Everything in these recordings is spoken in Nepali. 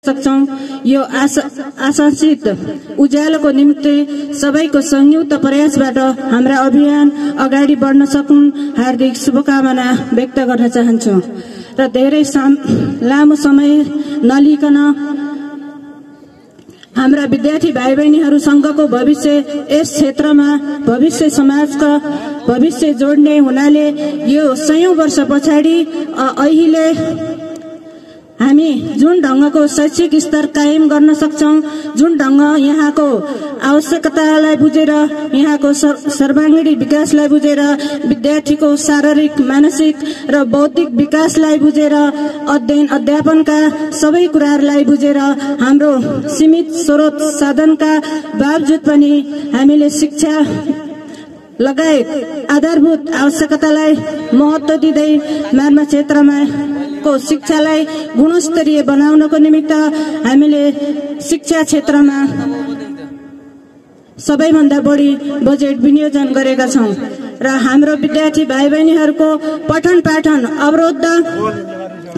सक्छौं। यो आशासित उज्यालोको निम्ति सबैको संयुक्त प्रयासबाट हाम्रा अभियान अगाडि बढ्न सकुन् हार्दिक शुभकामना व्यक्त गर्न चाहन्छु र धेरै लामो समय नलिकन हाम्रा विद्यार्थी भाइ बहिनीहरूसँगको भविष्य यस क्षेत्रमा भविष्य समाजका भविष्य जोड्ने हुनाले यो सयौं वर्ष पछाडि अहिले हामी जुन ढंगको शैक्षिक स्तर कायम गर्न सक्छौं, जुन ढंग यहाँको आवश्यकतालाई बुझेर यहाँको सर्वांगीण विकासलाई बुझेर विद्यार्थीको शारीरिक मानसिक र बौद्धिक विकासलाई बुझेर अध्ययन अध्यापनका सबै कुराहरूलाई बुझेर हाम्रो सीमित स्रोत साधनका बावजुद पनि हामीले शिक्षा लगायत आधारभूत आवश्यकतालाई महत्त्व दिँदै मार्मा क्षेत्रमा को शिक्षालाई गुणस्तरीय बनाउनको निमित्त हामीले शिक्षा क्षेत्रमा सबैभन्दा बढी बजेट विनियोजन गरेका छौं र हाम्रो विद्यार्थी भाइ बहिनीहरूको पठन पाठन अवरोध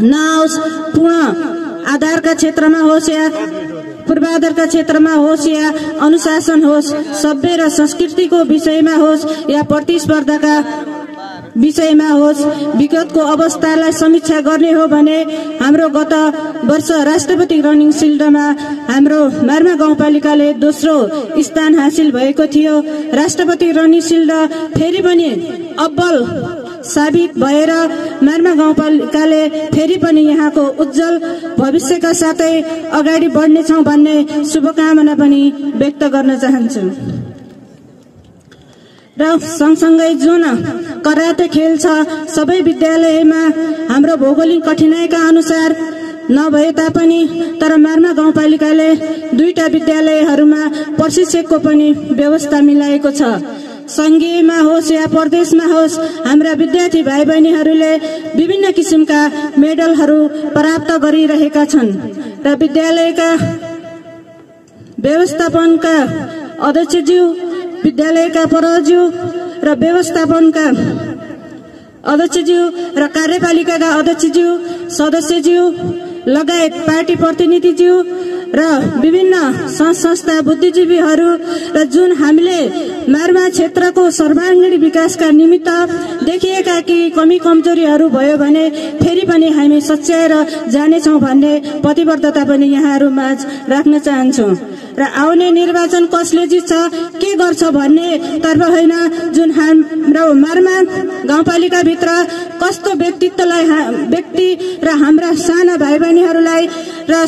नहोस्, पूर्ण आधारका क्षेत्रमा होस् या पूर्वाधारका क्षेत्रमा होस् या अनुशासन होस्, सभ्य र संस्कृतिको विषयमा होस् या प्रतिस्पर्धाका विषयमा होस्, विगतको अवस्थालाई समीक्षा गर्ने हो भने हाम्रो गत वर्ष राष्ट्रपति रनिङ शिल्डमा हाम्रो मार्मा गाउँपालिकाले दोस्रो स्थान हासिल भएको थियो। राष्ट्रपति रनिङ शिल्ड फेरि पनि अब्बल साबित भएर मार्मा गाउँपालिकाले फेरि पनि यहाँको उज्जवल भविष्यका साथै अगाडि बढ्नेछौं भन्ने शुभकामना पनि व्यक्त गर्न चाहन्छु र सँगसँगै जुन कराते खेल छ सबै विद्यालयमा हाम्रो भौगोलिक कठिनाइका अनुसार नभए तापनि तर मार्मा गाउँपालिकाले दुईटा विद्यालयहरूमा प्रशिक्षकको पनि व्यवस्था मिलाएको छ। संघीयमा होस् या प्रदेशमा होस्, हाम्रा विद्यार्थी भाइ बहिनीहरूले विभिन्न किसिमका मेडलहरू प्राप्त गरिरहेका छन् र विद्यालयका व्यवस्थापनका अध्यक्षज्यू, विद्यालयका प्रज्यू र व्यवस्थापनका अध्यक्षज्यू र कार्यपालिकाका अध्यक्षज्यू, सदस्यज्यू लगायत पार्टी प्रतिनिधिज्यू र विभिन्न संस्था बुद्धिजीवीहरू र जुन हामीले मार्मा क्षेत्रको सर्वांगीण विकासका निमित्त देखिएका केही कमी कमजोरीहरू भयो भने फेरि पनि हामी सच्याएर जानेछौं भन्ने प्रतिबद्धता पनि यहाँहरूमाझ राख्न चाहन्छौं र आउने निर्वाचन कसले जित्छ के गर्छ भन्ने तर्फ होइन, जुन हाम्रो मार्मा गाउँपालिका भित्र कस्तो व्यक्ति र हाम्रा साना भाइ बहिनीहरूलाई र